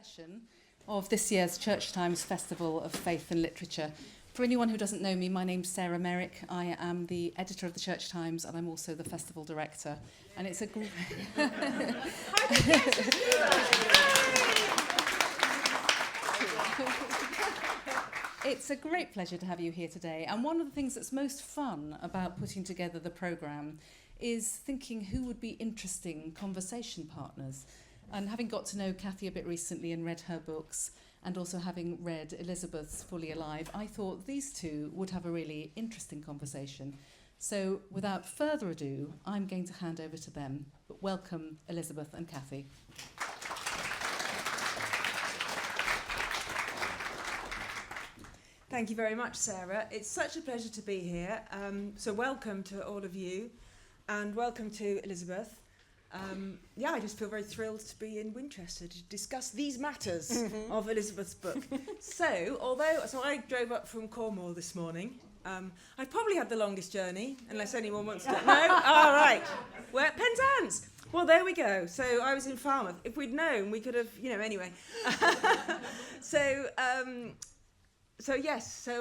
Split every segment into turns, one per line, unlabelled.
session of this year's Church Times Festival of Faith and Literature. For anyone who doesn't know me, my name's Sarah Merrick. I am the editor of the Church Times and I'm also the festival director. And it's a great... It's a great pleasure to have you here today. And one of the things that's most fun about putting together the programme is thinking who would be interesting conversation partners. And having got to know Cathy a bit recently and read her books, and also having read Elizabeth's Fully Alive, I thought these two would have a really interesting conversation. So without further ado, I'm going to hand over to them. But welcome, Elizabeth and Cathy.
Thank you very much, Sarah. It's such a pleasure to be here. So welcome to all of you, and welcome to Elizabeth. I just feel very thrilled to be in Winchester to discuss these matters of Elizabeth's book. So I drove up from Cornwall this morning. I probably had the longest journey, unless anyone wants to... No? All right. Where? Penzance. Well, there we go. So I was in Falmouth. If we'd known, we could have, anyway. So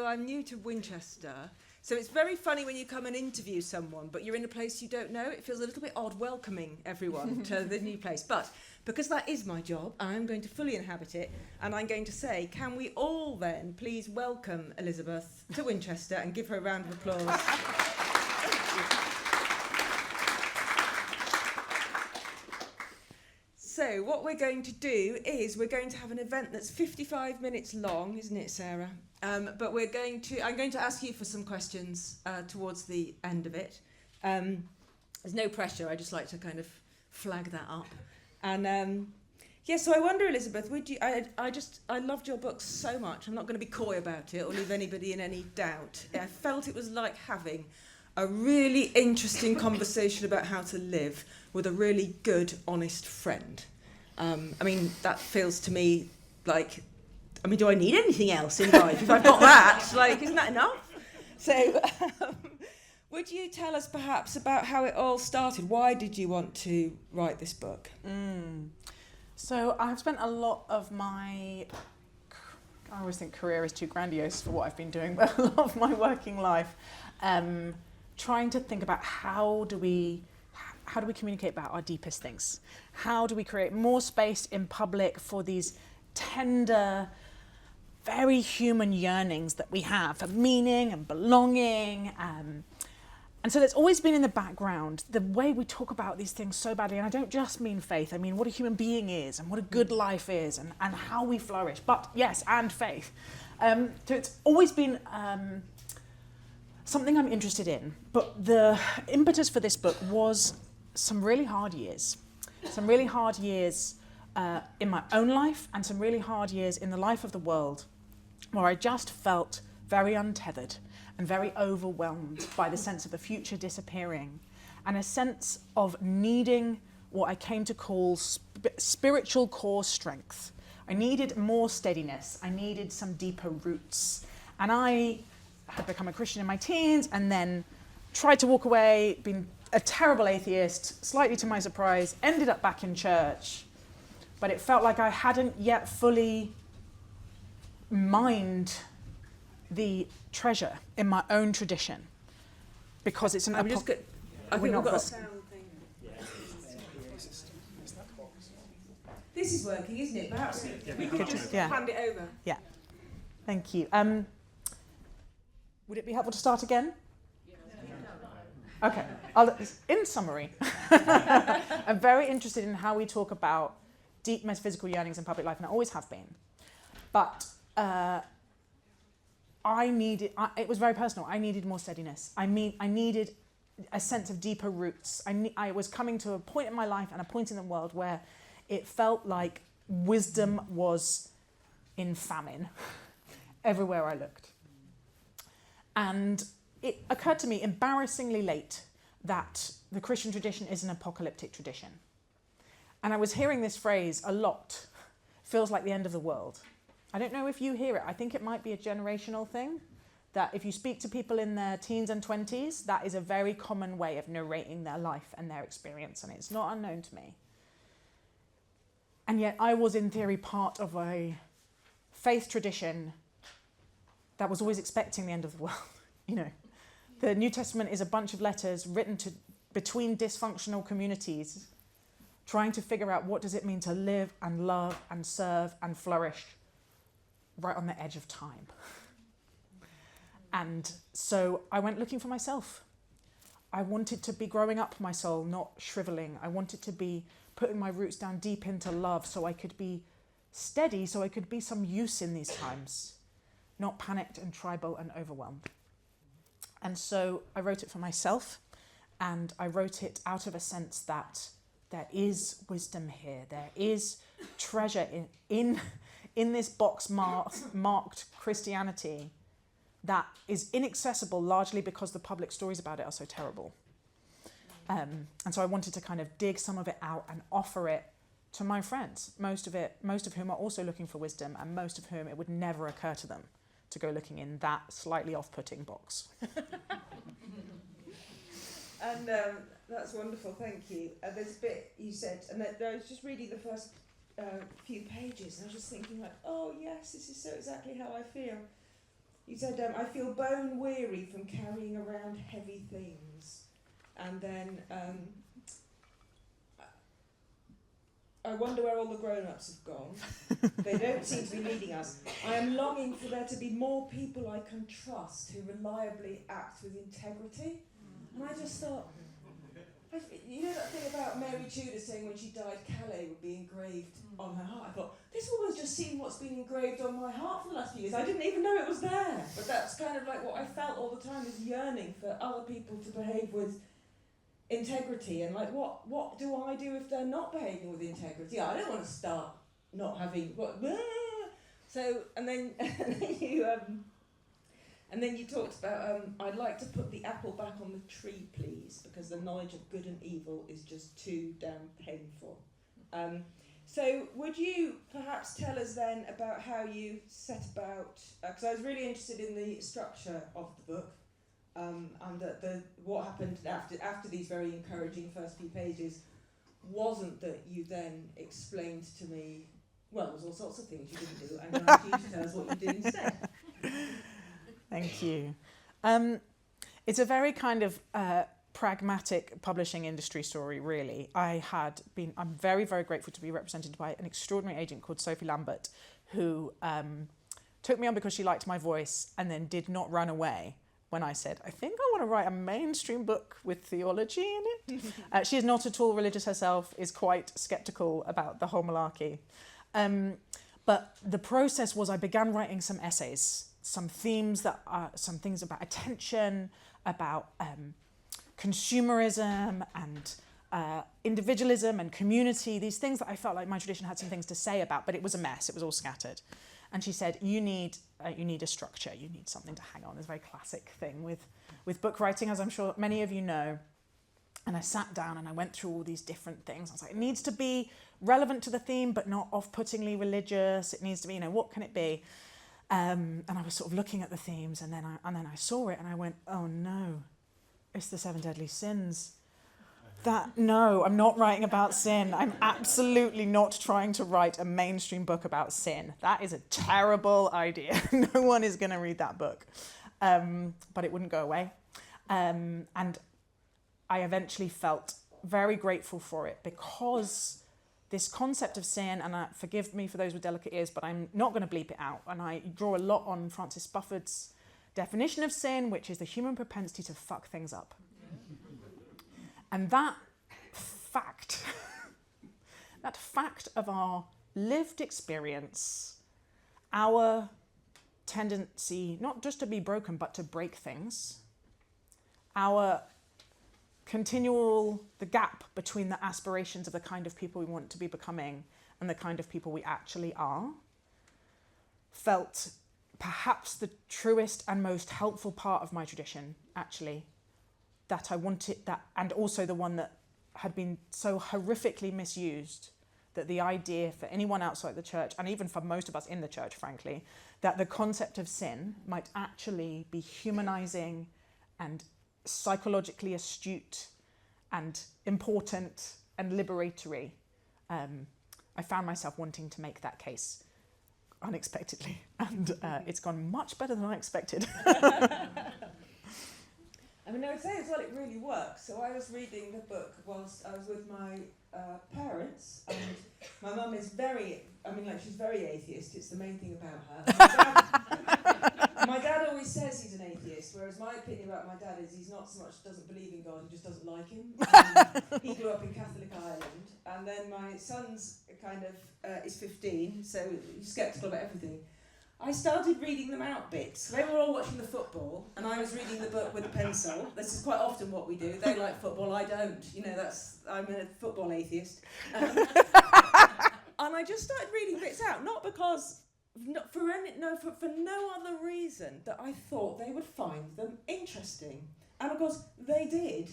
I'm new to Winchester. So it's very funny when you come and interview someone, but you're in a place you don't know. It feels a little bit odd welcoming everyone to the new place. But because that is my job, I'm going to fully inhabit it. And I'm going to say, can we all then please welcome Elizabeth to Winchester and give her a round of applause? So what we're going to do is we're going to have an event that's 55 minutes long, isn't it, Sarah? But I'm going to ask you for some questions towards the end of it. There's no pressure. I just like to kind of flag that up. And so I wonder, Elizabeth, would you? I loved your book so much. I'm not going to be coy about it or leave anybody in any doubt. I felt it was like having a really interesting conversation about how to live with a really good, honest friend. That feels to me like, do I need anything else in life? If I've got that, isn't that enough? So, would you tell us perhaps about how it all started? Why did you want to write this book?
So I've spent a lot of my, I always think career is too grandiose for what I've been doing, but a lot of my working life trying to think about how do we communicate about our deepest things? How do we create more space in public for these tender, very human yearnings that we have for meaning and belonging? And so there's always been in the background the way we talk about these things so badly. And I don't just mean faith. I mean what a human being is and what a good life is and how we flourish. But yes, and faith. So it's always been... something I'm interested in, but the impetus for this book was some really hard years. Some really hard years in my own life and some really hard years in the life of the world where I just felt very untethered and very overwhelmed by the sense of the future disappearing and a sense of needing what I came to call spiritual core strength. I needed more steadiness. I needed some deeper roots. And I had become a Christian in my teens and then tried to walk away, been a terrible atheist, slightly to my surprise, ended up back in church. But it felt like I hadn't yet fully mined the treasure in my own tradition because it's an...
I think we've got a sound thing. This is working, isn't it? Perhaps we could just hand it over.
Yeah, thank you. Would it be helpful to start again? Okay. In summary, I'm very interested in how we talk about deep metaphysical yearnings in public life, and I always have been. But it was very personal. I needed more steadiness. I needed a sense of deeper roots. I was coming to a point in my life and a point in the world where it felt like wisdom was in famine everywhere I looked. And it occurred to me embarrassingly late that the Christian tradition is an apocalyptic tradition. And I was hearing this phrase a lot, feels like the end of the world. I don't know if you hear it. I think it might be a generational thing, that if you speak to people in their teens and 20s, that is a very common way of narrating their life and their experience, and it's not unknown to me. And yet I was, in theory, part of a faith tradition that was always expecting the end of the world. You know, the New Testament is a bunch of letters written between dysfunctional communities, trying to figure out what does it mean to live and love and serve and flourish right on the edge of time. And so I went looking for myself. I wanted to be growing up my soul, not shriveling. I wanted to be putting my roots down deep into love so I could be steady, so I could be some use in these times, not panicked and tribal and overwhelmed. And so I wrote it for myself, and I wrote it out of a sense that there is wisdom here. There is treasure in this box marked Christianity that is inaccessible largely because the public stories about it are so terrible. And so I wanted to kind of dig some of it out and offer it to my friends, most of whom are also looking for wisdom, and most of whom it would never occur to them to go looking in that slightly off-putting box.
And that's wonderful, thank you. There's a bit you said, and I was just reading the first few pages, and I was just thinking like, oh yes, this is so exactly how I feel. You said, I feel bone weary from carrying around heavy things. And then I wonder where all the grown-ups have gone. They don't seem to be leading us. I am longing for there to be more people I can trust who reliably act with integrity. And I just thought, you know that thing about Mary Tudor saying when she died, Calais would be engraved on her heart? I thought, this woman's just seen what's been engraved on my heart for the last few years. I didn't even know it was there. But that's kind of like what I felt all the time, is yearning for other people to behave with integrity. And like, what do I do if they're not behaving with integrity? I don't want to start not having... So, and then you talked about, I'd like to put the apple back on the tree, please, because the knowledge of good and evil is just too damn painful. So would you perhaps tell us then about how you set about, because I was really interested in the structure of the book, and what happened after these very encouraging first few pages wasn't that you then explained to me, well, there's all sorts of things you didn't do, and I'd like you to tell us what you did instead.
Thank you. It's a very kind of pragmatic publishing industry story, really. I'm very, very grateful to be represented by an extraordinary agent called Sophie Lambert, who took me on because she liked my voice and then did not run away when I said, I think I want to write a mainstream book with theology in it. She is not at all religious herself, is quite sceptical about the whole malarkey. But the process was I began writing some essays, some things about attention, about consumerism and individualism and community, these things that I felt like my tradition had some things to say about, but it was a mess, it was all scattered. And she said, you need a structure, you need something to hang on. It's a very classic thing with book writing, as I'm sure many of you know. And I sat down and I went through all these different things. I was like, it needs to be relevant to the theme, but not off-puttingly religious. It needs to be, what can it be? And I was sort of looking at the themes, and then I saw it, and I went, oh no, it's the 7 deadly sins. No, I'm not writing about sin. I'm absolutely not trying to write a mainstream book about sin. That is a terrible idea. No one is going to read that book. But it wouldn't go away. And I eventually felt very grateful for it, because this concept of sin, and forgive me for those with delicate ears, but I'm not going to bleep it out, and I draw a lot on Francis Bufford's definition of sin, which is the human propensity to fuck things up. And that fact of our lived experience, our tendency not just to be broken, but to break things, the gap between the aspirations of the kind of people we want to be becoming and the kind of people we actually are, felt perhaps the truest and most helpful part of my tradition, actually, that I wanted, that, and also the one that had been so horrifically misused, that the idea for anyone outside the church, and even for most of us in the church, frankly, that the concept of sin might actually be humanizing and psychologically astute and important and liberatory. I found myself wanting to make that case unexpectedly, and it's gone much better than I expected.
I mean, I would say as well, it really works. So I was reading the book whilst I was with my parents, and my mum is she's very atheist. It's the main thing about her. My dad always says he's an atheist, whereas my opinion about my dad is he's not so much doesn't believe in God, he just doesn't like him. He grew up in Catholic Ireland, and then my son's is 15, so he's sceptical about everything. I started reading them out bits. They were all watching the football, and I was reading the book with a pencil. This is quite often what we do. They like football, I don't. I'm a football atheist. And I just started reading bits out, not because, for no other reason that I thought they would find them interesting. And of course, they did.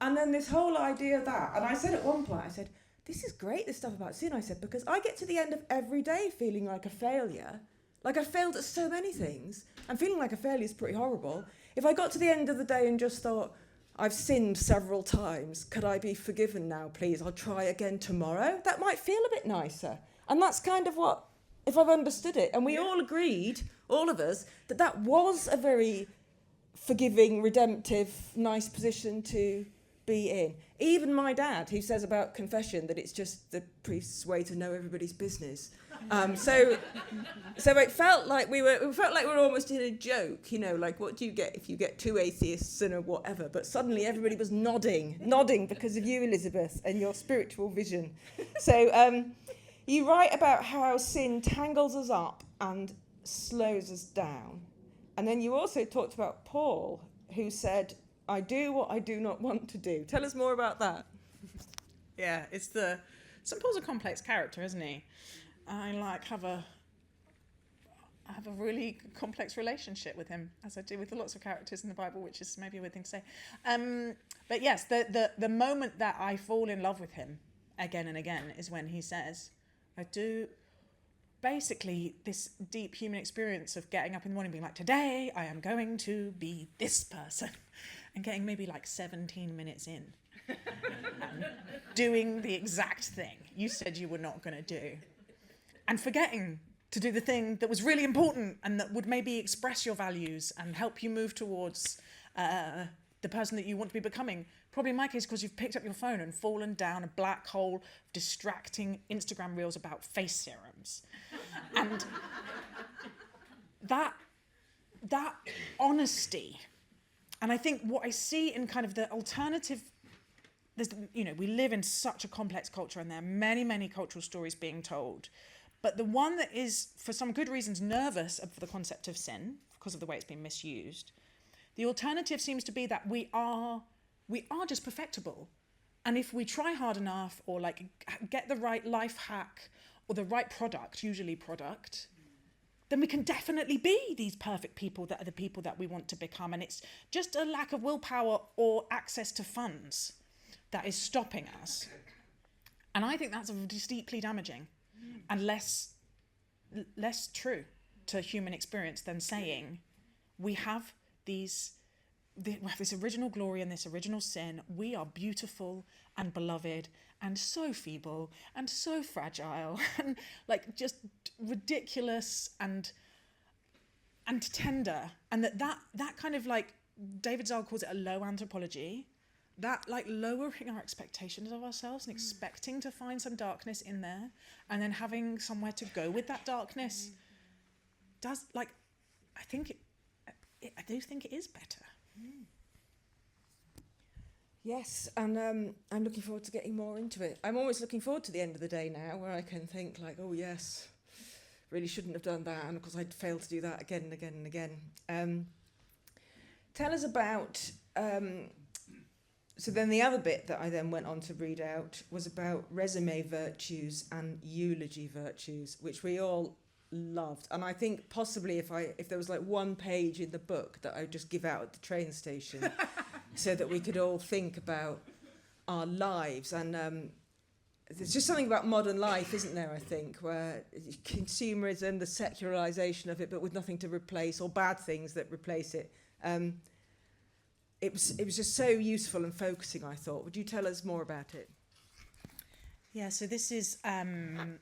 And then this whole idea of that, and I said at one point, I said, this is great, this stuff about sin, I said, because I get to the end of every day feeling like a failure. Like I failed at so many things, and feeling like a failure is pretty horrible. If I got to the end of the day and just thought, I've sinned several times, could I be forgiven now, please? I'll try again tomorrow. That might feel a bit nicer. And that's kind of what, if I've understood it. And we all agreed, all of us, that was a very forgiving, redemptive, nice position to be in. Even my dad, who says about confession that it's just the priest's way to know everybody's business. So it felt like we were almost in a joke, like what do you get if you get two atheists and a whatever? But suddenly everybody was nodding because of you, Elizabeth, and your spiritual vision. So you write about how sin tangles us up and slows us down. And then you also talked about Paul, who said, I do what I do not want to do. Tell us more about that.
Yeah, St. Paul's a complex character, isn't he? I have a really complex relationship with him, as I do with lots of characters in the Bible, which is maybe a weird thing to say. But yes, the moment that I fall in love with him again and again is when he says, I do. Basically, this deep human experience of getting up in the morning being like, today I am going to be this person, and getting maybe 17 minutes in and doing the exact thing you said you were not going to do, and forgetting to do the thing that was really important and that would maybe express your values and help you move towards the person that you want to be becoming. Probably in my case, because you've picked up your phone and fallen down a black hole of distracting Instagram reels about face serums. And that honesty, and I think what I see in kind of the alternative, we live in such a complex culture, and there are many, many cultural stories being told. But the one that is, for some good reasons, nervous for the concept of sin, because of the way it's been misused, the alternative seems to be that we are just perfectible. And if we try hard enough, or get the right life hack or the right product, usually product, then we can definitely be these perfect people that are the people that we want to become. And it's just a lack of willpower or access to funds that is stopping us. And I think that's deeply damaging and less true to human experience than saying we have this original glory and this original sin. We are beautiful and beloved and so feeble and so fragile and just ridiculous and tender. And that kind of David Zahl calls it a low anthropology, that lowering our expectations of ourselves and expecting to find some darkness in there and then having somewhere to go with that darkness does I do think it is better.
Yes, and I'm looking forward to getting more into it. I'm always looking forward to the end of the day now, where I can think oh yes, really shouldn't have done that, and of course I'd failed to do that again and again and again. Tell us about, so then the other bit that I then went on to read out was about resume virtues and eulogy virtues, which we all loved. And I think possibly if there was one page in the book that I would just give out at the train station so that we could all think about our lives. And there's just something about modern life, isn't there, I think, where consumerism, the secularization of it, but with nothing to replace, or bad things that replace it. It was just so useful and focusing, I thought. Would you tell us more about it?
Yeah, so this is, I'm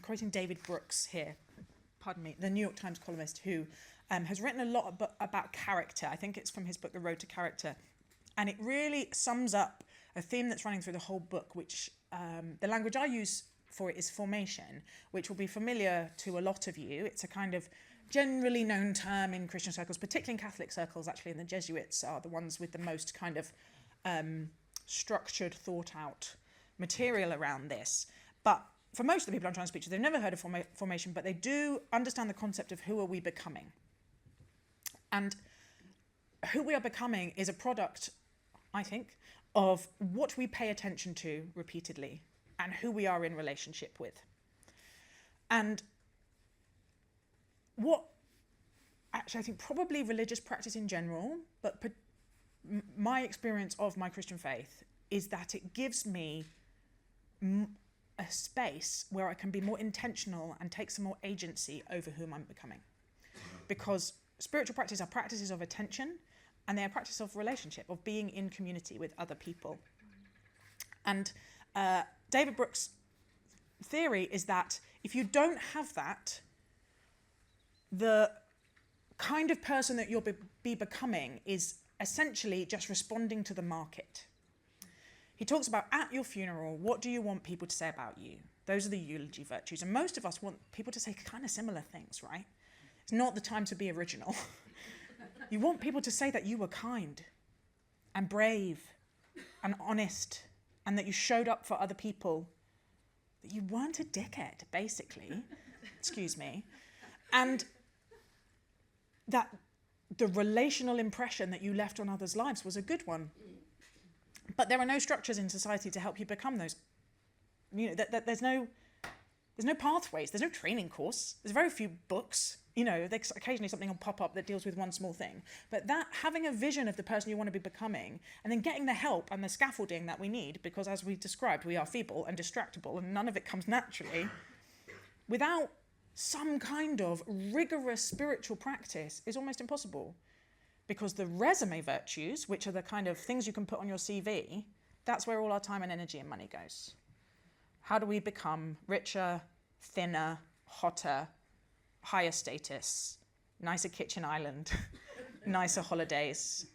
quoting David Brooks here, pardon me, the New York Times columnist who has written a lot about character. I think it's from his book, The Road to Character. And it really sums up a theme that's running through the whole book, which the language I use for it is formation, which will be familiar to a lot of you. It's a kind of generally known term in Christian circles, particularly in Catholic circles, actually, and the Jesuits are the ones with the most kind of structured, thought out material around this. But for most of the people I'm trying to speak to, they've never heard of formation, but they do understand the concept of who are we becoming. And who we are becoming is a product, I think, of what we pay attention to repeatedly and who we are in relationship with. And what, actually, I think probably religious practice in general, but my experience of my Christian faith is that it gives me a space where I can be more intentional and take some more agency over whom I'm becoming. Because spiritual practices are practices of attention, and they are practices of relationship, of being in community with other people. And David Brooks' theory is that if you don't have that, the kind of person that you'll be becoming is essentially just responding to the market. He talks about, at your funeral, what do you want people to say about you? Those are the eulogy virtues. And most of us want people to say kind of similar things, right? It's not the time to be original. You want people to say that you were kind and brave and honest and that you showed up for other people, that you weren't a dickhead, basically. Excuse me. And that the relational impression that you left on others' lives was a good one. But there are no structures in society to help you become those. You know, there's no pathways. There's no training course. There's very few books. You know, there's occasionally something will pop up that deals with one small thing. But that having a vision of the person you want to be becoming, and then getting the help and the scaffolding that we need, because as we described, we are feeble and distractible, and none of it comes naturally. Without some kind of rigorous spiritual practice is almost impossible. Because the resume virtues, which are the kind of things you can put on your CV, that's where all our time and energy and money goes. How do we become richer, thinner, hotter, higher status, nicer kitchen island, nicer holidays,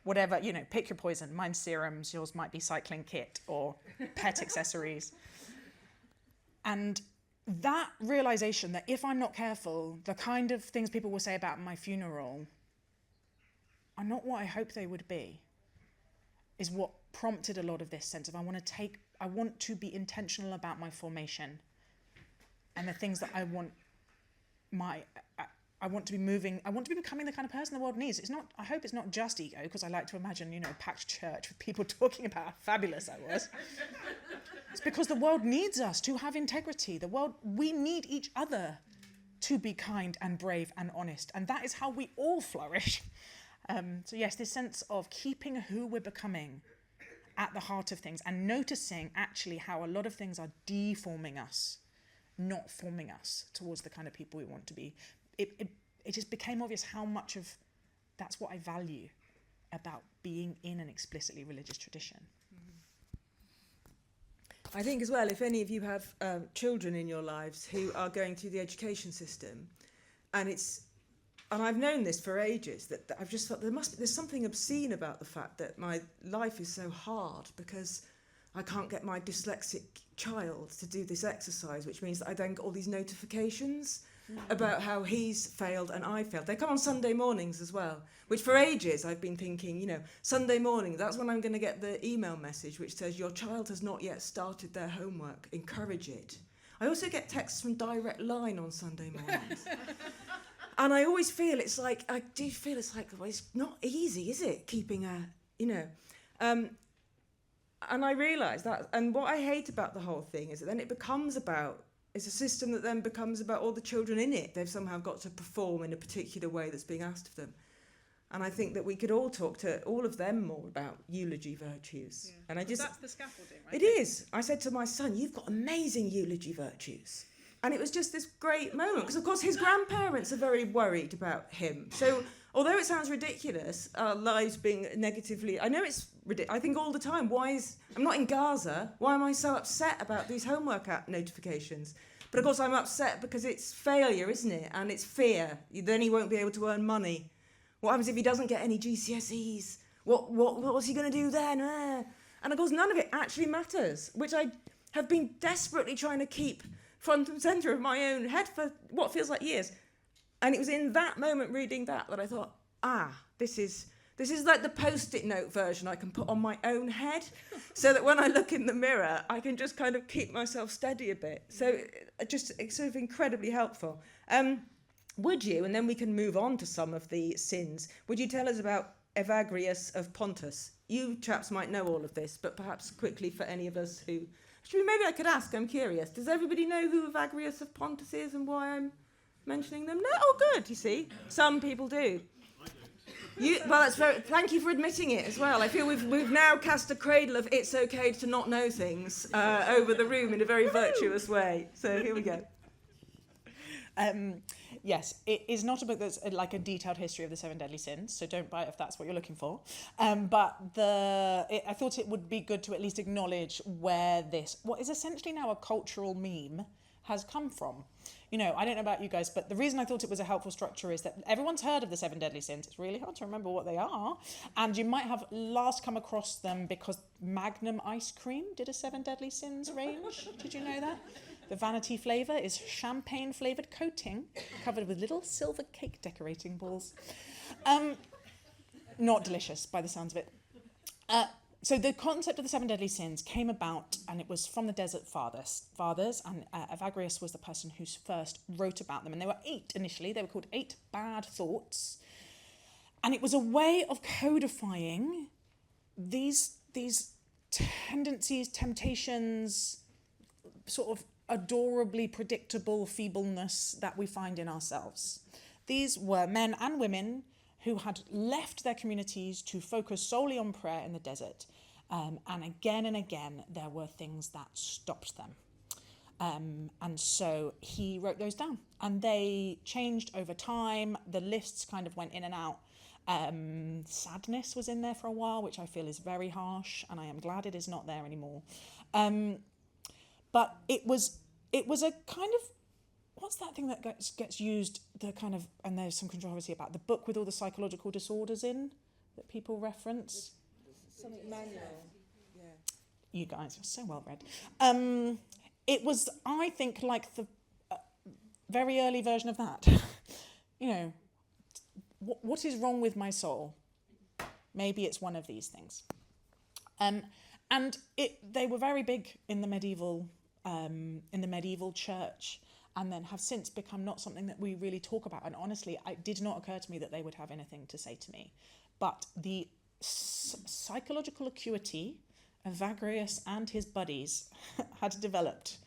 whatever, you know, pick your poison. Mine's serums, yours might be cycling kit or pet accessories. And that realization that if I'm not careful, the kind of things people will say about my funeral are not what I hope they would be, is what prompted a lot of this sense of I want to be intentional about my formation and the things that I want to be moving, I want to be becoming the kind of person the world needs. I hope it's not just ego, because I like to imagine, you know, a packed church with people talking about how fabulous I was. It's because the world needs us to have integrity. We need each other to be kind and brave and honest, and that is how we all flourish. So yes, this sense of keeping who we're becoming at the heart of things and noticing actually how a lot of things are deforming us, not forming us towards the kind of people we want to be. It just became obvious how much of that's what I value about being in an explicitly religious tradition.
I think as well, if any of you have children in your lives who are going through the education system, and I've known this for ages, that I've just thought there's something obscene about the fact that my life is so hard because I can't get my dyslexic child to do this exercise, which means that I then get all these notifications about how he's failed and I failed. They come on Sunday mornings as well, which for ages I've been thinking, you know, Sunday morning, that's when I'm going to get the email message which says your child has not yet started their homework, encourage it. I also get texts from Direct Line on Sunday mornings. And I always feel well, it's not easy, is it? Keeping and I realise that, and what I hate about the whole thing is that then it's a system that then becomes about all the children in it. They've somehow got to perform in a particular way that's being asked of them. And I think that we could all talk to all of them more about eulogy virtues. Yeah. And
that's the scaffolding, right?
It is. I said to my son, you've got amazing eulogy virtues. And it was just this great moment, because of course his grandparents are very worried about him. So although it sounds ridiculous, our lives being negatively, I know it's I think all the time, I'm not in Gaza, why am I so upset about these homework app notifications? But of course I'm upset because it's failure, isn't it? And it's fear. Then he won't be able to earn money. What happens if he doesn't get any GCSEs? What's he going to do then? And of course none of it actually matters, which I have been desperately trying to keep front and centre of my own head for what feels like years. And it was in that moment reading that I thought, this is like the Post-it note version I can put on my own head so that when I look in the mirror, I can just kind of keep myself steady a bit. So it's sort of incredibly helpful. Would you, and then we can move on to some of the sins, would you tell us about Evagrius of Pontus? You chaps might know all of this, but perhaps quickly for any of us who... Actually, maybe I could ask, I'm curious. Does everybody know who Evagrius of Pontus is and why I'm mentioning them? No? Oh, good, you see. Some people do. Thank you for admitting it as well. I feel we've now cast a cradle of it's okay to not know things over the room in a very virtuous way. So here we go.
Yes, it is not a book that's like a detailed history of the 7 deadly sins, so don't buy it if that's what you're looking for. But I thought it would be good to at least acknowledge where what is essentially now a cultural meme, has come from. You know, I don't know about you guys, but the reason I thought it was a helpful structure is that everyone's heard of the 7 deadly sins. It's really hard to remember what they are. And you might have last come across them because Magnum ice cream did a 7 deadly sins range. Did you know that? The vanity flavour is champagne-flavoured coating covered with little silver cake decorating balls. Not delicious by the sounds of it. So the concept of the 7 deadly sins came about, and it was from the Desert Fathers, and Evagrius was the person who first wrote about them. And there were 8 initially. They were called 8 bad thoughts. And it was a way of codifying these tendencies, temptations, sort of adorably predictable feebleness that we find in ourselves. These were men and women who had left their communities to focus solely on prayer in the desert. And again, there were things that stopped them. And so he wrote those down. And they changed over time. The lists kind of went in and out. Sadness was in there for a while, which I feel is very harsh, and I am glad it is not there anymore. But it was a kind of... What's that thing that gets used, and there's some controversy about, the book with all the psychological disorders in that people reference?
Something manual. Yeah.
You guys are so well read. It was, I think, like the very early version of that. You know, what is wrong with my soul? Maybe it's one of these things. And they were very big in the medieval church, and then have since become not something that we really talk about. And honestly, it did not occur to me that they would have anything to say to me. But the psychological acuity Evagrius and his buddies had developed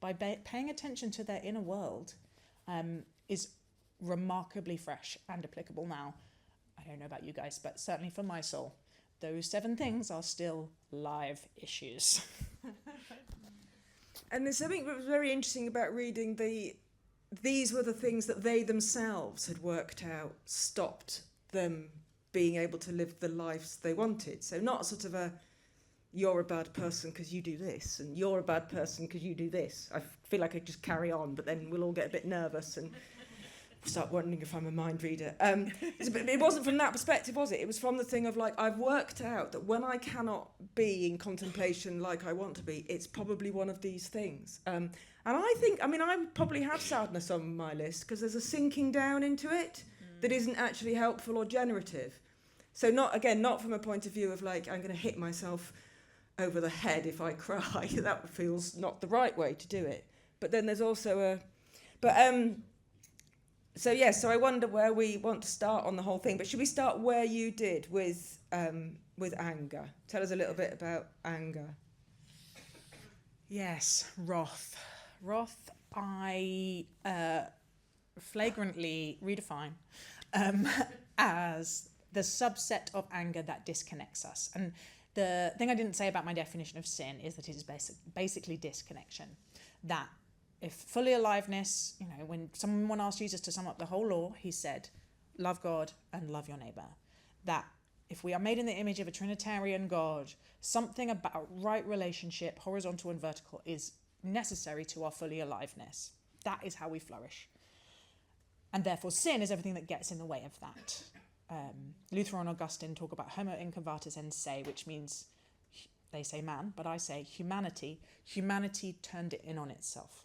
by paying attention to their inner world is remarkably fresh and applicable now. I don't know about you guys, but certainly for my soul, those 7 things are still live issues.
And there's something that was very interesting about reading these were the things that they themselves had worked out stopped them being able to live the lives they wanted. So not sort of you're a bad person because you do this, and you're a bad person because you do this. I feel like I could just carry on, but then we'll all get a bit nervous and start wondering if I'm a mind reader. It wasn't from that perspective, was it? It was from the thing of like, I've worked out that when I cannot be in contemplation like I want to be, it's probably one of these things. And I think, I probably have sadness on my list because there's a sinking down into it that isn't actually helpful or generative. So not from a point of view of like, I'm going to hit myself over the head if I cry. That feels not the right way to do it. But then there's also So I wonder where we want to start on the whole thing. But should we start where you did with anger? Tell us a little bit about anger.
Yes, wrath. Wrath, I flagrantly redefine as the subset of anger that disconnects us. And the thing I didn't say about my definition of sin is that it is basically disconnection. That if fully aliveness, when someone asked Jesus to sum up the whole law, he said, love God and love your neighbour. That if we are made in the image of a Trinitarian God, something about right relationship, horizontal and vertical, is necessary to our fully aliveness. That is how we flourish. And therefore sin is everything that gets in the way of that. Luther and Augustine talk about homo incurvatus en se, which means, they say man, but I say humanity. Humanity turned it in on itself.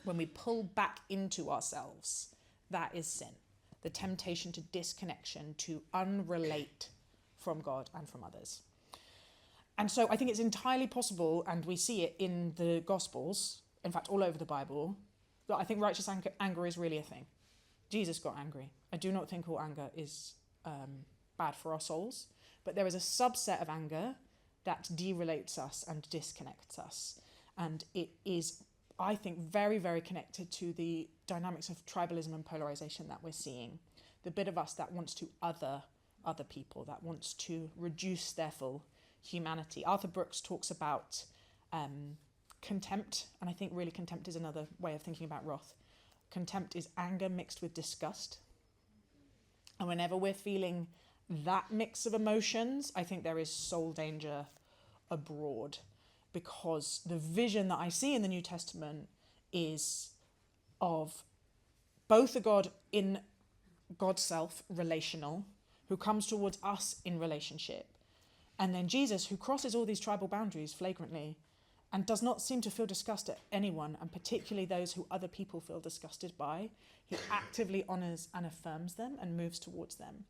When we pull back into ourselves, that is sin. The temptation to disconnection, to unrelate from God and from others. And so I think it's entirely possible, and we see it in the Gospels, in fact all over the Bible, that I think righteous anger is really a thing. Jesus got angry. I do not think all anger is bad for our souls, but there is a subset of anger that derelates us and disconnects us. And it is, I think, very, very connected to the dynamics of tribalism and polarization that we're seeing. The bit of us that wants to other people, that wants to reduce their full humanity. Arthur Brooks talks about contempt, and I think really contempt is another way of thinking about wrath. Contempt is anger mixed with disgust. And whenever we're feeling that mix of emotions, I think there is soul danger abroad, because the vision that I see in the New Testament is of both a God in God's self, relational, who comes towards us in relationship, and then Jesus, who crosses all these tribal boundaries flagrantly and does not seem to feel disgust at anyone, and particularly those who other people feel disgusted by. He actively honours and affirms them and moves towards them.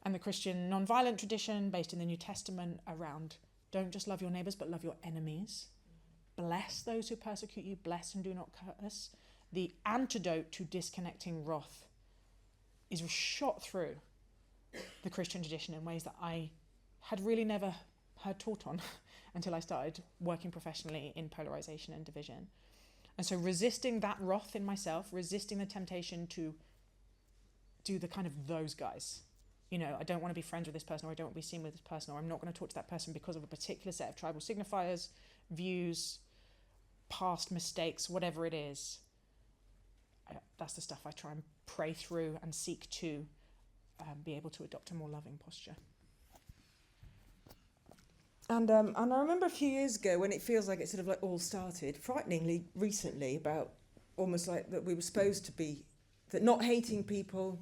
And the Christian nonviolent tradition based in the New Testament around don't just love your neighbours but love your enemies. Bless those who persecute you, bless and do not curse. The antidote to disconnecting wrath is shot through the Christian tradition in ways that I had really never heard taught on until I started working professionally in polarization and division. And so resisting that wrath in myself, resisting the temptation to do the kind of those guys. You know, I don't want to be friends with this person, or I don't want to be seen with this person, or I'm not going to talk to that person because of a particular set of tribal signifiers, views, past mistakes, whatever it is. That's the stuff I try and pray through and seek to be able to adopt a more loving posture.
And I remember a few years ago when it feels like it sort of like all started, frighteningly recently, about almost like that we were supposed to be, that not hating people.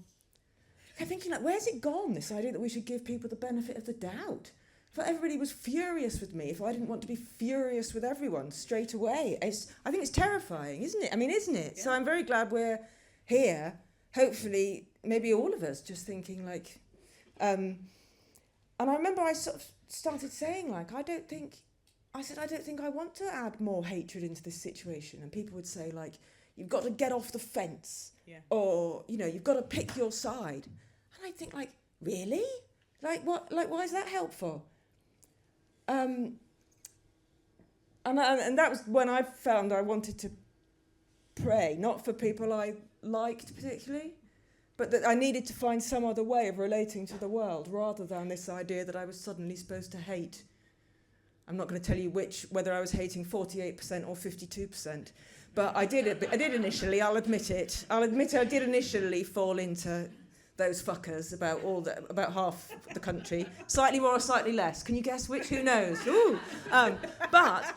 I'm thinking, like, where's it gone, this idea that we should give people the benefit of the doubt? If everybody was furious with me, if I didn't want to be furious with everyone straight away, I think it's terrifying, isn't it? I mean, isn't it? Yeah. So I'm very glad we're here, hopefully, maybe all of us, just thinking like... and I remember I sort of started saying, like, I don't think I want to add more hatred into this situation. And people would say, like, you've got to get off the fence. Yeah. Or, you know, you've got to pick your side. And I think, like, really? Like, what? Like, why is that helpful? And that was when I found I wanted to pray, not for people I liked particularly, but that I needed to find some other way of relating to the world rather than this idea that I was suddenly supposed to hate. I'm not going to tell you whether I was hating 48% or 52%, but I did initially, I'll admit it. I did initially fall into those fuckers about half the country, slightly more or slightly less. Can you guess which? Who knows? Ooh. But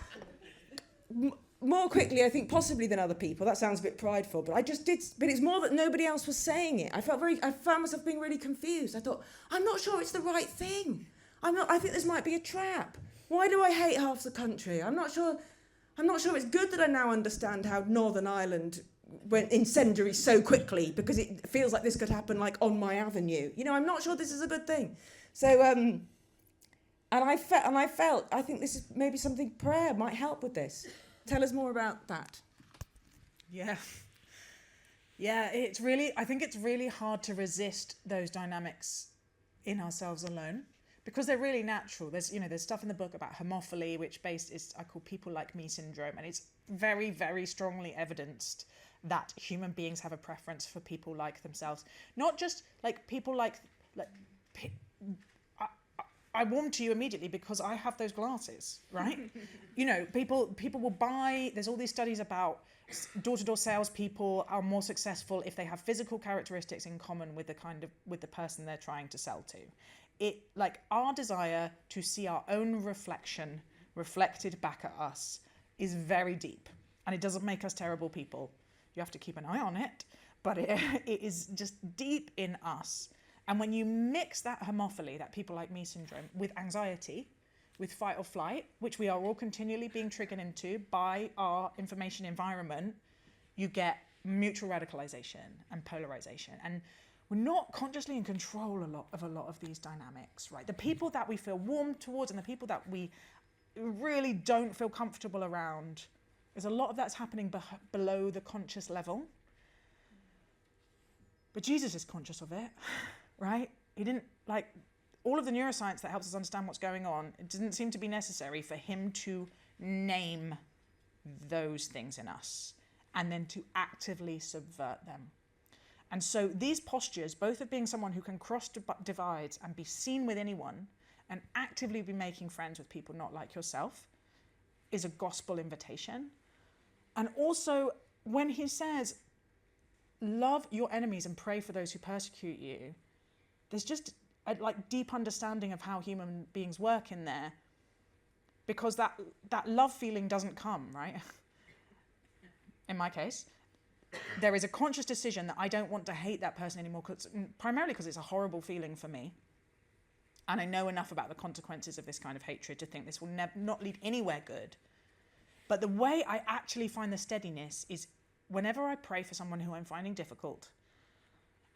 more quickly, I think, possibly than other people. That sounds a bit prideful, but I just did. But it's more that nobody else was saying it. I found myself being really confused. I thought, I'm not sure it's the right thing. I think this might be a trap. Why do I hate half the country? I'm not sure it's good that I now understand how Northern Ireland went incendiary so quickly, because it feels like this could happen like on my avenue. You know, I'm not sure this is a good thing. So, and I felt, I think this is maybe something prayer might help with this. Tell us more about that.
Yeah, I think it's really hard to resist those dynamics in ourselves alone, because they're really natural. There's stuff in the book about homophily, which I call people like me syndrome, and it's very, very strongly evidenced that human beings have a preference for people like themselves. Not just like people like I warm to you immediately because I have those glasses, right? You know, people will buy, there's all these studies about door-to-door salespeople are more successful if they have physical characteristics in common with the person they're trying to sell to. our desire to see our own reflection reflected back at us is very deep, and it doesn't make us terrible people. You have to keep an eye on it, but it is just deep in us. And when you mix that homophily, that people like me syndrome, with anxiety, with fight or flight, which we are all continually being triggered into by our information environment, you get mutual radicalization and polarization. And we're not consciously in control of a lot of these dynamics, right? The people that we feel warm towards and the people that we really don't feel comfortable around, there's a lot of that's happening below the conscious level. But Jesus is conscious of it, right? He didn't, all of the neuroscience that helps us understand what's going on, it didn't seem to be necessary for him to name those things in us and then to actively subvert them. And so these postures, both of being someone who can cross divides and be seen with anyone and actively be making friends with people not like yourself, is a gospel invitation. And also, when he says, love your enemies and pray for those who persecute you, there's just a deep understanding of how human beings work in there, because that love feeling doesn't come, right? In my case, there is a conscious decision that I don't want to hate that person anymore, primarily because it's a horrible feeling for me. And I know enough about the consequences of this kind of hatred to think this will not lead anywhere good. But the way I actually find the steadiness is whenever I pray for someone who I'm finding difficult,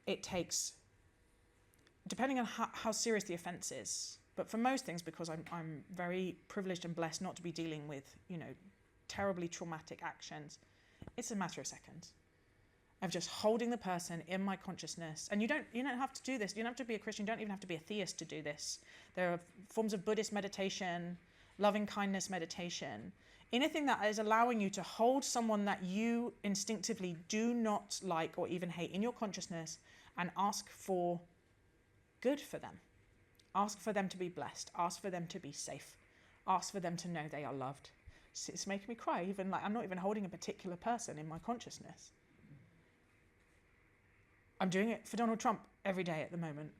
it takes, depending on how serious the offence is, but for most things, because I'm very privileged and blessed not to be dealing with, terribly traumatic actions, it's a matter of seconds of just holding the person in my consciousness. And you don't have to do this. You don't have to be a Christian. You don't even have to be a theist to do this. There are forms of Buddhist meditation, loving kindness meditation, anything that is allowing you to hold someone that you instinctively do not like or even hate in your consciousness and ask for good for them. Ask for them to be blessed. Ask for them to be safe. Ask for them to know they are loved. It's making me cry, even I'm not even holding a particular person in my consciousness. I'm doing it for Donald Trump every day at the moment.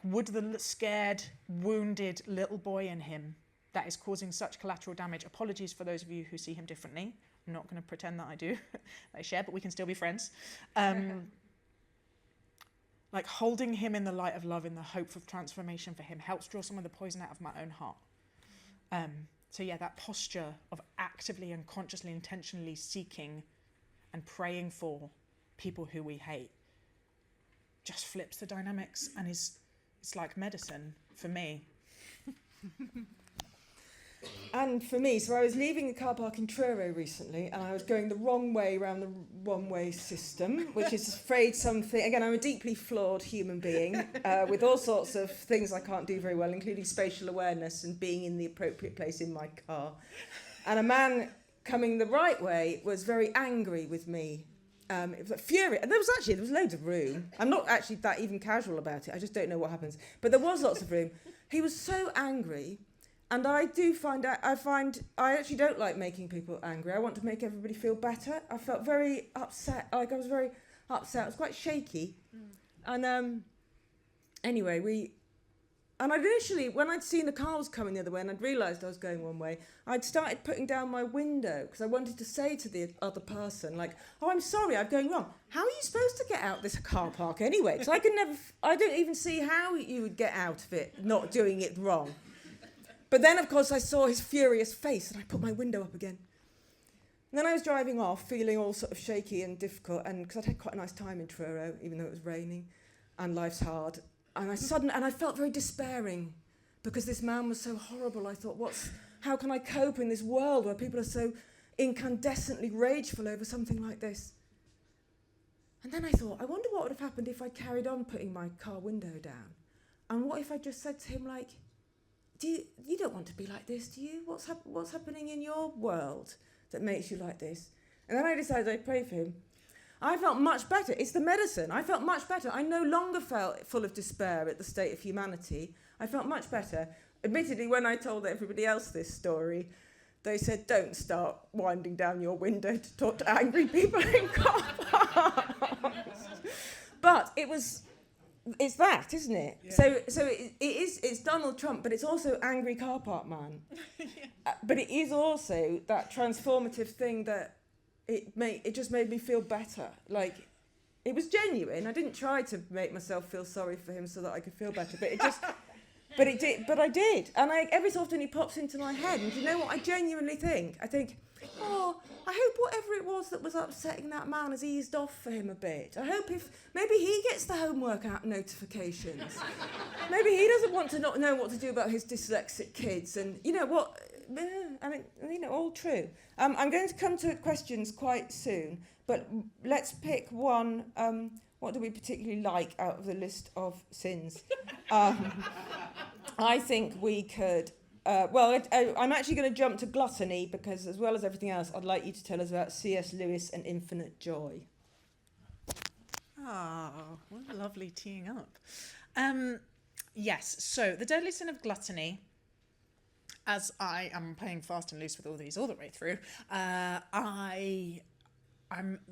Would the scared, wounded little boy in him that is causing such collateral damage, apologies for those of you who see him differently, I'm not going to pretend that I do, I share, but we can still be friends. Holding him in the light of love, in the hope of transformation for him, helps draw some of the poison out of my own heart. So yeah, that posture of actively and consciously, intentionally seeking and praying for people who we hate just flips the dynamics, and it's like medicine for me.
And for me, so I was leaving the car park in Truro recently, and I was going the wrong way around the one-way system, which is afraid something. Again, I'm a deeply flawed human being with all sorts of things I can't do very well, including spatial awareness and being in the appropriate place in my car. And a man coming the right way was very angry with me. It was furious. And there was loads of room. I'm not actually that even casual about it. I just don't know what happens. But there was lots of room. He was so angry. And I actually don't like making people angry. I want to make everybody feel better. I felt very upset. I was very upset. I was quite shaky. And anyway, and I'd initially, when I'd seen the car was coming the other way and I'd realised I was going one way, I'd started putting down my window because I wanted to say to the other person, oh, I'm sorry, I'm going wrong. How are you supposed to get out this car park anyway? Because I don't even see how you would get out of it not doing it wrong. But then, of course, I saw his furious face and I put my window up again. And then I was driving off, feeling all sort of shaky and difficult, and because I'd had quite a nice time in Truro, even though it was raining, and life's hard. And I felt very despairing because this man was so horrible. I thought, how can I cope in this world where people are so incandescently rageful over something like this? And then I thought, I wonder what would have happened if I carried on putting my car window down. And what if I just said to him, you don't want to be like this, do you? What's happening in your world that makes you like this? And then I decided I'd pray for him. I felt much better. It's the medicine. I felt much better. I no longer felt full of despair at the state of humanity. I felt much better. Admittedly, when I told everybody else this story, they said, don't start winding down your window to talk to angry people in car parks. But it was it's that, isn't it?
Yeah.
So it's Donald Trump, but it's also angry car park man. But it is also that transformative thing that it just made me feel better. Like, it was genuine. I didn't try to make myself feel sorry for him so that I could feel better, but it just but I did. And every so often he pops into my head, and do you know what I genuinely think? I think, oh, I hope whatever it was that was upsetting that man has eased off for him a bit. I hope maybe he gets the homework app notifications. Maybe he doesn't want to not know what to do about his dyslexic kids. And you know what? I mean, all true. I'm going to come to questions quite soon, but let's pick one. What do we particularly like out of the list of sins? I think we could... I'm actually going to jump to gluttony because, as well as everything else, I'd like you to tell us about C.S. Lewis and infinite joy.
Oh, what a lovely teeing up. Yes, so the deadly sin of gluttony, as I am playing fast and loose with all these all the way through, I'm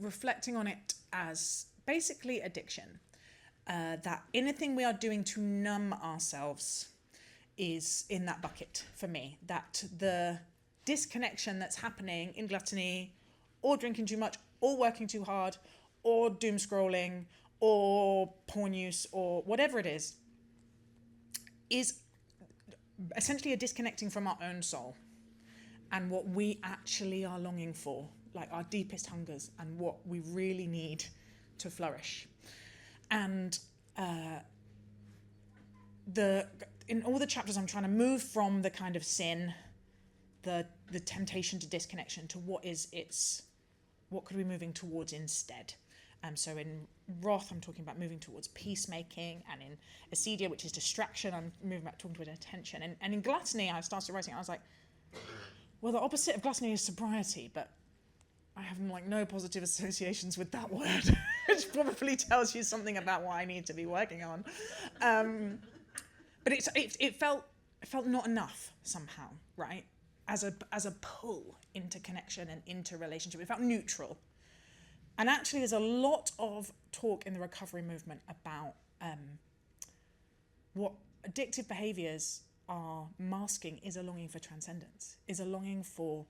reflecting on it as basically addiction. That anything we are doing to numb ourselves is in that bucket for me. That the disconnection that's happening in gluttony, or drinking too much, or working too hard, or doom scrolling, or porn use, or whatever it is essentially a disconnecting from our own soul and what we actually are longing for, like our deepest hungers and what we really need to flourish. And in all the chapters, I'm trying to move from the kind of sin, the temptation to disconnection, to what could we be moving towards instead? So in wrath, I'm talking about moving towards peacemaking, and in acedia, which is distraction, I'm moving back talking to attention. And in gluttony, I started writing, I was like, well, the opposite of gluttony is sobriety, but I have no positive associations with that word, which probably tells you something about what I need to be working on. But it felt not enough somehow, right? As a pull into connection and into relationship, it felt neutral. And actually, there's a lot of talk in the recovery movement about what addictive behaviours are masking is a longing for transcendence, is a longing for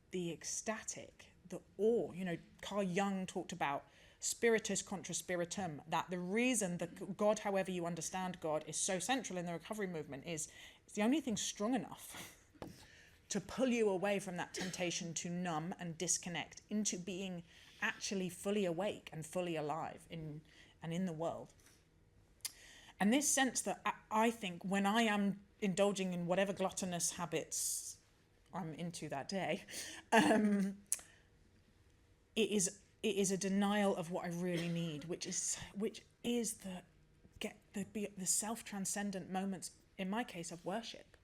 the ecstatic, the awe. Carl Jung talked about spiritus contra spiritum, that the reason that God, however you understand God, is so central in the recovery movement is it's the only thing strong enough to pull you away from that temptation to numb and disconnect into being actually fully awake and fully alive in the world. And this sense that I think when I am indulging in whatever gluttonous habits I'm into that day, it is a denial of what I really need, which is the self-transcendent moments, in my case, of worship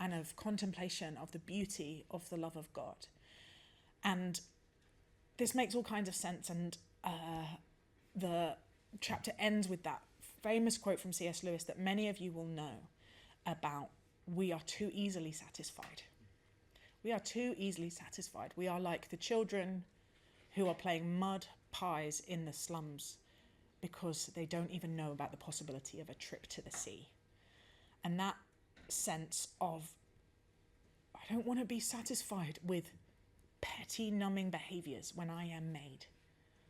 and of contemplation of the beauty of the love of God. And this makes all kinds of sense, and the chapter ends with that famous quote from C.S. Lewis that many of you will know about: we are too easily satisfied. We are too easily satisfied. We are like the children who are playing mud pies in the slums because they don't even know about the possibility of a trip to the sea. And that sense of, I don't want to be satisfied with petty numbing behaviours when I am made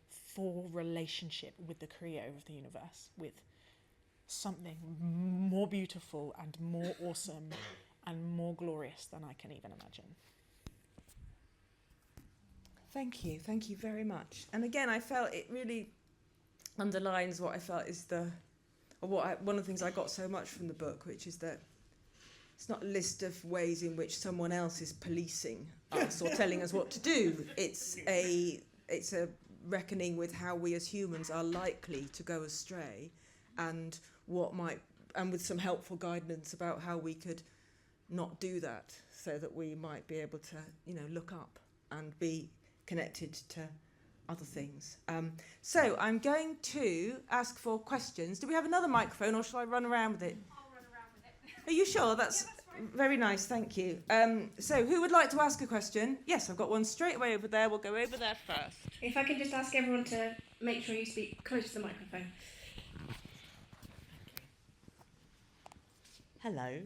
for relationship with the creator of the universe, with something more beautiful and more awesome and more glorious than I can even imagine.
Thank you very much. And again, I felt it really underlines what I felt is one of the things I got so much from the book, which is that it's not a list of ways in which someone else is policing us or telling us what to do. It's a reckoning with how we as humans are likely to go astray, and with some helpful guidance about how we could not do that, so that we might be able to, look up and be connected to other things. So I'm going to ask for questions. Do we have another microphone, or shall I run around with it?
I'll run around with it.
Are you sure? That's very nice, thank you. So who would like to ask a question? Yes, I've got one straight away over there. We'll go over there first.
If I could just ask everyone to make sure you speak close to the microphone.
Hello.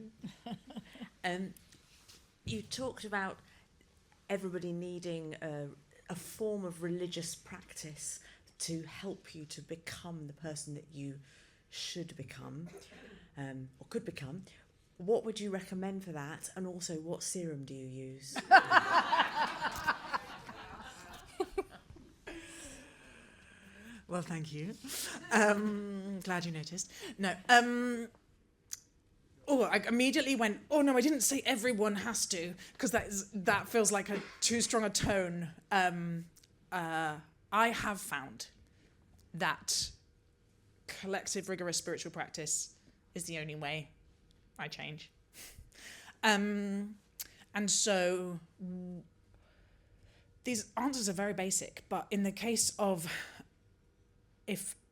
You talked about everybody needing a form of religious practice to help you to become the person that you should become, or could become. What would you recommend for that? And also, what serum do you use?
Well, thank you. Glad you noticed. No. I immediately went, oh no, I didn't say everyone has to, because that feels like too strong a tone. I have found that collective, rigorous spiritual practice is the only way I change. And so these answers are very basic, but in the case of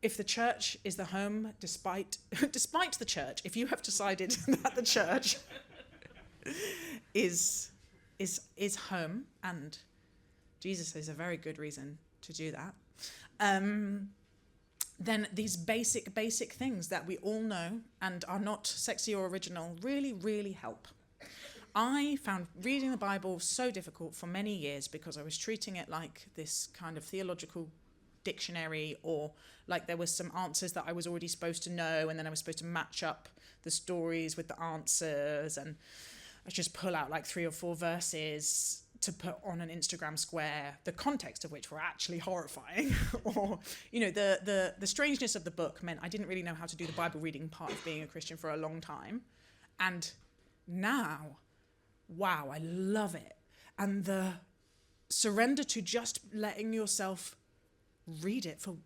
if the church is the home, despite the church, if you have decided that the church is home, and Jesus is a very good reason to do that, then these basic things that we all know and are not sexy or original really, really help. I found reading the Bible so difficult for many years because I was treating it like this kind of theological dictionary, or like there was some answers that I was already supposed to know, and then I was supposed to match up the stories with the answers, and I just pull out like 3 or 4 verses to put on an Instagram square, the context of which were actually horrifying. Or, the strangeness of the book meant I didn't really know how to do the Bible reading part of being a Christian for a long time. And now, wow, I love it. And the surrender to just letting yourself read it for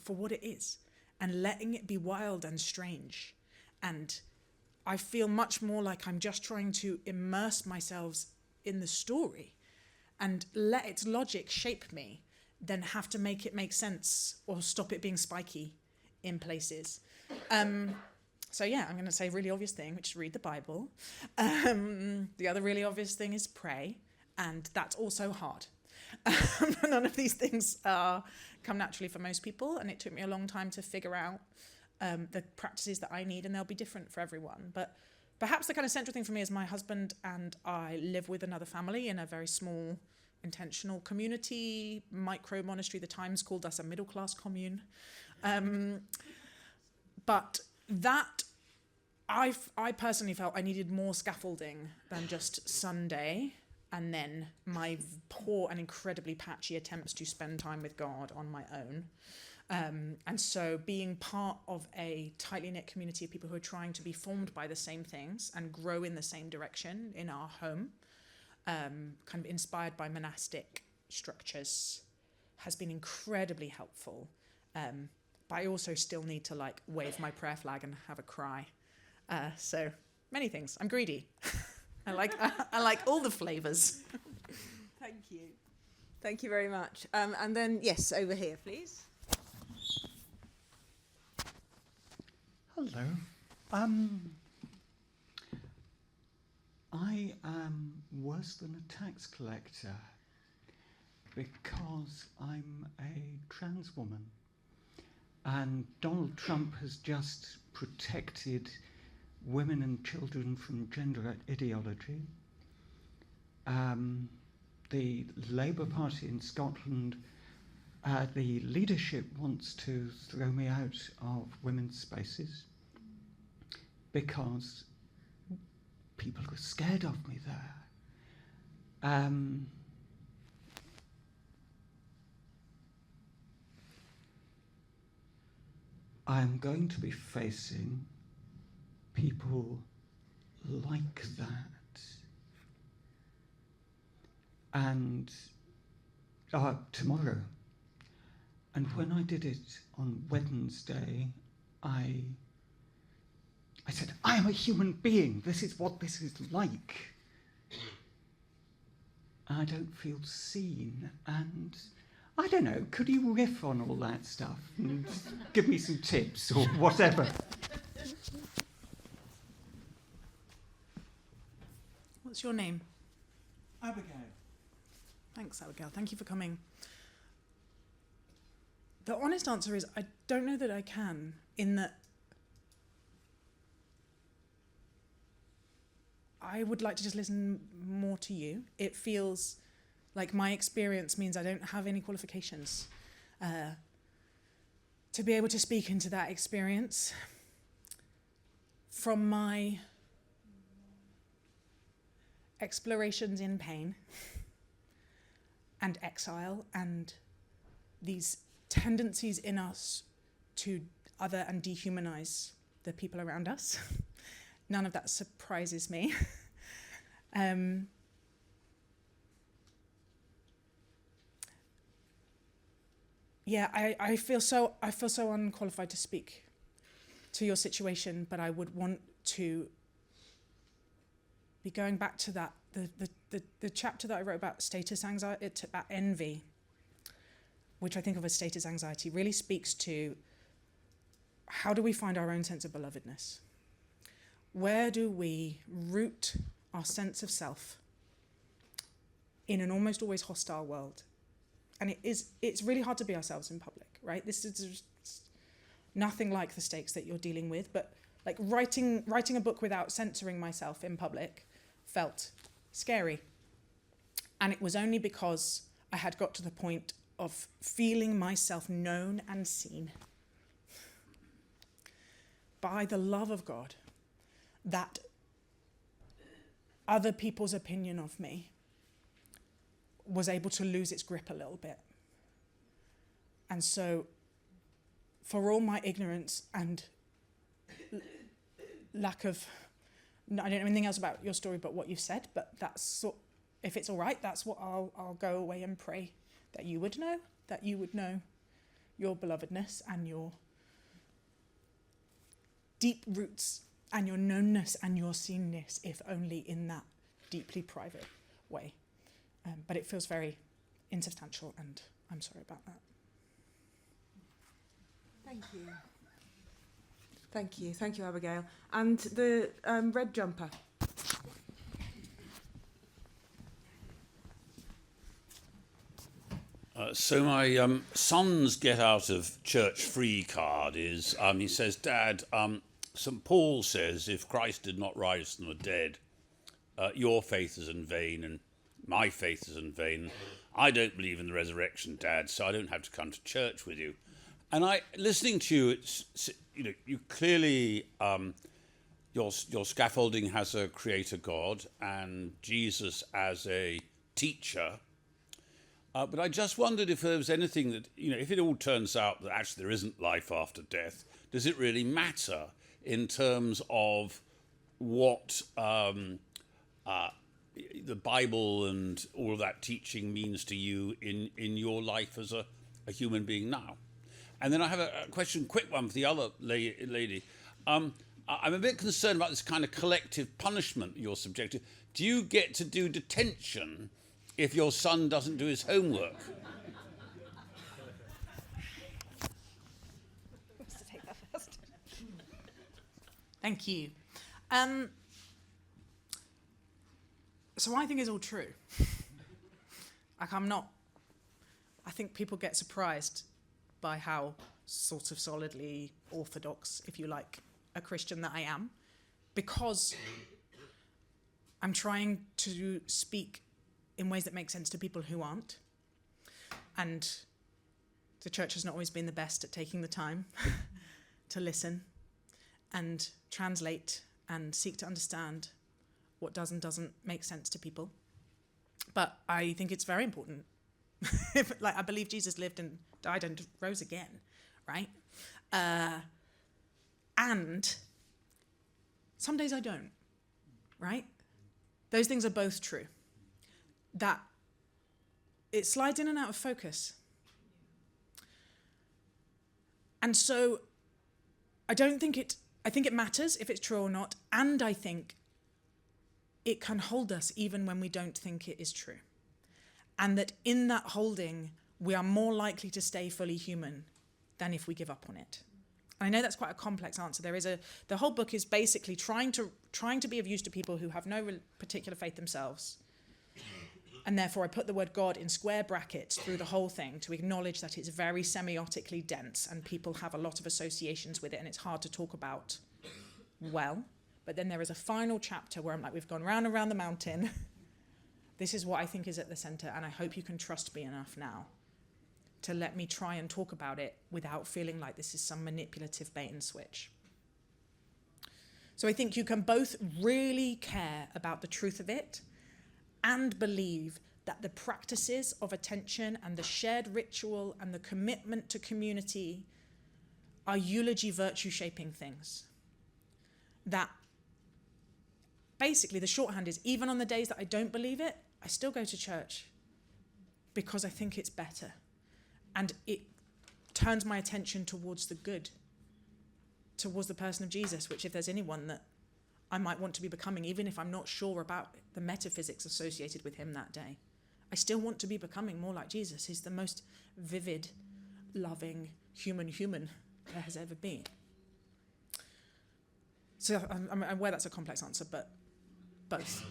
what it is, and letting it be wild and strange. And I feel much more like I'm just trying to immerse myself in the story and let its logic shape me, than have to make it make sense or stop it being spiky in places. So yeah, I'm going to say a really obvious thing, which is read the Bible. The other really obvious thing is pray, and that's also hard. None of these things come naturally for most people, and it took me a long time to figure out the practices that I need, and they'll be different for everyone. But perhaps the kind of central thing for me is my husband and I live with another family in a very small, intentional community, micro monastery. The Times called us a middle-class commune. But that, I personally felt I needed more scaffolding than just Sunday, and then my poor and incredibly patchy attempts to spend time with God on my own. And so being part of a tightly knit community of people who are trying to be formed by the same things and grow in the same direction in our home, kind of inspired by monastic structures, has been incredibly helpful. But I also still need to wave my prayer flag and have a cry. So many things. I'm greedy. I like all the flavours.
Thank you. Thank you very much. And then, yes, over here, please.
Hello. I am worse than a tax collector because I'm a trans woman, and Donald Trump has just protected women and children from gender ideology. The Labour Party in Scotland, the leadership wants to throw me out of women's spaces because people are scared of me there. I'm going to be facing people like that. And tomorrow. And when I did it on Wednesday, I said, I am a human being. This is what this is like. I don't feel seen. And I don't know, could you riff on all that stuff and give me some tips or whatever?
What's your name?
Abigail.
Thanks, Abigail. Thank you for coming. The honest answer is I don't know that I can, in that I would like to just listen more to you. It feels like my experience means I don't have any qualifications to be able to speak into that experience. From my explorations in pain and exile and these tendencies in us to other and dehumanize the people around us, none of that surprises me. I feel so unqualified to speak to your situation, but I would want to be going back to that the chapter that I wrote about status anxiety, about envy, which I think of as status anxiety, really speaks to how do we find our own sense of belovedness? Where do we root our sense of self in an almost always hostile world? And it's really hard to be ourselves in public, right? This is nothing like the stakes that you're dealing with, but like writing a book without censoring myself in public felt scary. And it was only because I had got to the point of feeling myself known and seen by the love of God that other people's opinion of me was able to lose its grip a little bit. And so, for all my ignorance and lack of, I don't know anything else about your story but what you've said, but if it's all right, that's what I'll go away and pray that you would know your belovedness and your deep roots and your knownness and your seenness, if only in that deeply private way. But it feels very insubstantial, and I'm sorry about that.
Thank you. Thank you, Abigail. And the red jumper.
So my son's get out of church free card is, he says, Dad, St. Paul says, if Christ did not rise from the dead, your faith is in vain and my faith is in vain. I don't believe in the resurrection, Dad, so I don't have to come to church with you. And listening to you, you clearly, your scaffolding has a creator God and Jesus as a teacher. But I just wondered if there was anything that, if it all turns out that actually there isn't life after death, does it really matter in terms of what the Bible and all of that teaching means to you in your life as a human being now? And then I have a quick one for the other lady. I'm a bit concerned about this kind of collective punishment you're subjected to. Do you get to do detention if your son doesn't do his homework?
Who wants to take that first? Thank you. So I think it's all true. I think people get surprised by how sort of solidly orthodox, if you like, a Christian that I am, because I'm trying to speak in ways that make sense to people who aren't. And the church has not always been the best at taking the time to listen and translate and seek to understand what does and doesn't make sense to people. But I think it's very important. I believe Jesus lived and died and rose again, right? And some days I don't, right? Those things are both true. That it slides in and out of focus. And so I think it matters if it's true or not, and I think it can hold us even when we don't think it is true. And that in that holding, we are more likely to stay fully human than if we give up on it. I know that's quite a complex answer. The whole book is basically trying to be of use to people who have no particular faith themselves. And therefore I put the word God in square brackets through the whole thing to acknowledge that it's very semiotically dense and people have a lot of associations with it and it's hard to talk about well. But then there is a final chapter where I'm like, we've gone round and round the mountain. This is what I think is at the centre, and I hope you can trust me enough now to let me try and talk about it without feeling like this is some manipulative bait and switch. So I think you can both really care about the truth of it and believe that the practices of attention and the shared ritual and the commitment to community are eulogy virtue shaping things. That basically the shorthand is, even on the days that I don't believe it, I still go to church because I think it's better. And it turns my attention towards the good, towards the person of Jesus, which if there's anyone that I might want to be becoming, even if I'm not sure about the metaphysics associated with him that day, I still want to be becoming more like Jesus. He's the most vivid, loving human there has ever been. So I'm aware that's a complex answer, but both.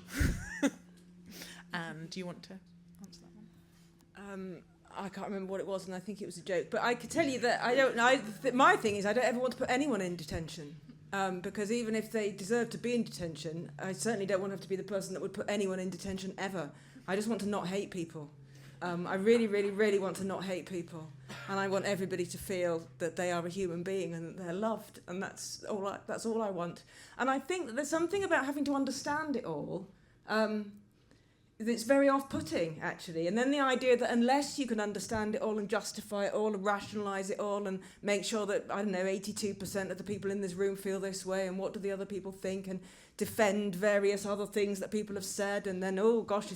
Do you want to answer that one?
I can't remember what it was, and I think it was a joke. But I could tell you that I don't know. My thing is I don't ever want to put anyone in detention. Because even if they deserve to be in detention, I certainly don't want to have to be the person that would put anyone in detention ever. I just want to not hate people. I really, really, really want to not hate people. And I want everybody to feel that they are a human being and that they're loved. And that's all I want. And I think that there's something about having to understand it all that's very off-putting, actually. And then the idea that unless you can understand it all and justify it all and rationalise it all and make sure that, 82% of the people in this room feel this way, and what do the other people think, and defend various other things that people have said, and then, oh gosh,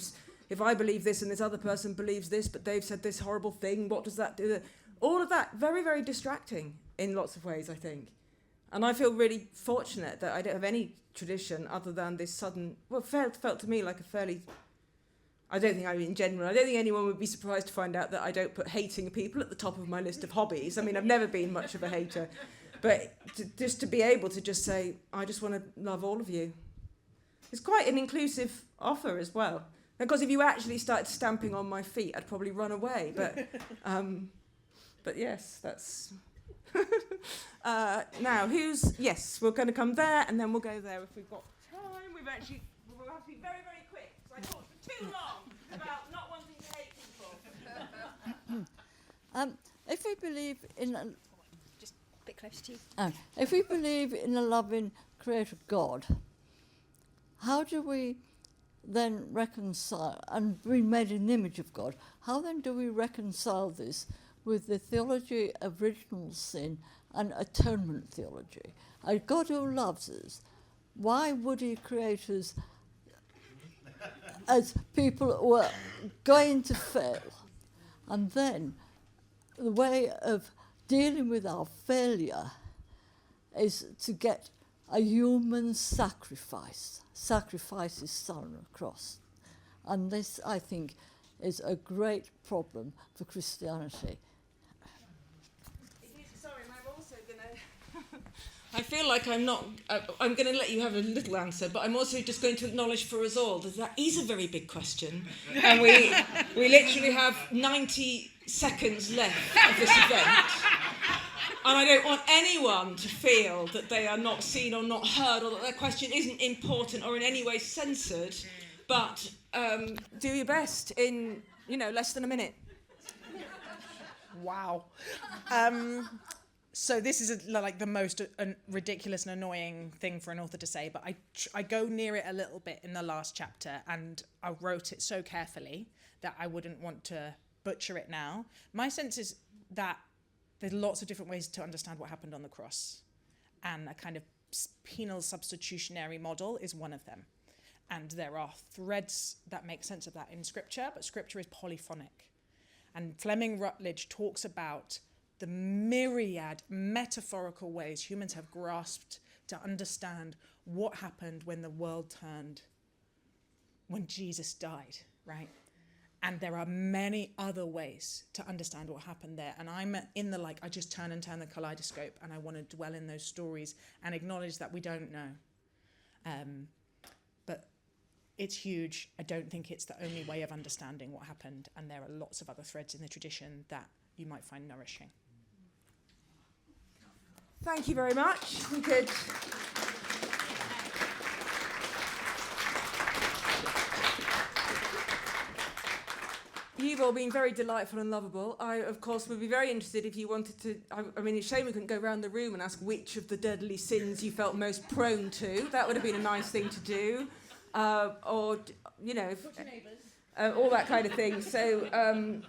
if I believe this and this other person believes this, but they've said this horrible thing, what does that do? All of that, very, very distracting in lots of ways, I think. And I feel really fortunate that I don't have any tradition other than this sudden, felt to me like a fairly... I don't think anyone would be surprised to find out that I don't put hating people at the top of my list of hobbies. I mean, I've never been much of a hater. But just to be able to just say, I just want to love all of you. It's quite an inclusive offer as well. Because if you actually started stamping on my feet, I'd probably run away. But yes, that's... now, yes, we're going to come there, and then we'll go there if we've got time. We'll have to be very, very quick. So I talked for too long about not wanting to hate people.
If we believe in
just a bit close to you.
If we believe in a loving creator God, how do we then reconcile, and be made in the image of God, how then do we reconcile this with the theology of original sin and atonement theology? A God who loves us, why would he create us as people who are going to fail? And then the way of dealing with our failure is to get a human sacrifice his son on a cross. And this, I think, is a great problem for Christianity.
Sorry, I'm also going to... I feel like I'm going to let you have a little answer, but I'm also just going to acknowledge for us all that is a very big question. And we literally have 90 seconds left of this event. And I don't want anyone to feel that they are not seen or not heard, or that their question isn't important or in any way censored. But do your best in, less than a minute.
Wow. So this is like the most ridiculous and annoying thing for an author to say, but I go near it a little bit in the last chapter, and I wrote it so carefully that I wouldn't want to butcher it now. My sense is that there's lots of different ways to understand what happened on the cross, and a kind of penal substitutionary model is one of them. And there are threads that make sense of that in Scripture, but Scripture is polyphonic. And Fleming Rutledge talks about the myriad metaphorical ways humans have grasped to understand what happened when the world turned, when Jesus died, right? And there are many other ways to understand what happened there. And I'm in the I just turn the kaleidoscope, and I want to dwell in those stories and acknowledge that we don't know. But it's huge. I don't think it's the only way of understanding what happened. And there are lots of other threads in the tradition that you might find nourishing.
Thank you very much. We could You've all been very delightful and lovable. I, of course, would be very interested if you wanted to... I mean, it's a shame we couldn't go around the room and ask which of the deadly sins you felt most prone to. That would have been a nice thing to do. Or, you know... all that kind of thing. So,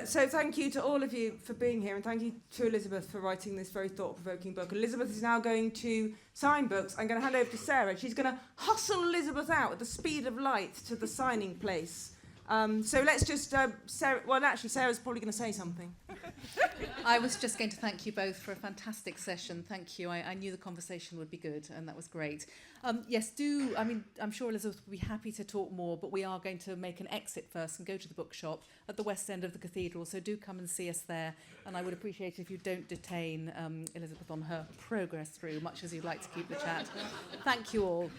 so thank you to all of you for being here, and thank you to Elizabeth for writing this very thought-provoking book. Elizabeth is now going to sign books. I'm going to hand over to Sarah. She's going to hustle Elizabeth out at the speed of light to the signing place. So let's just, Sarah, well, actually, Sarah's probably going to say something.
I was just going to thank you both for a fantastic session. Thank you. I knew the conversation would be good, and that was great. Yes, I'm sure Elizabeth will be happy to talk more, but we are going to make an exit first and go to the bookshop at the west end of the cathedral, so do come and see us there. And I would appreciate it if you don't detain Elizabeth on her progress through, much as you'd like to keep the chat. Thank you all.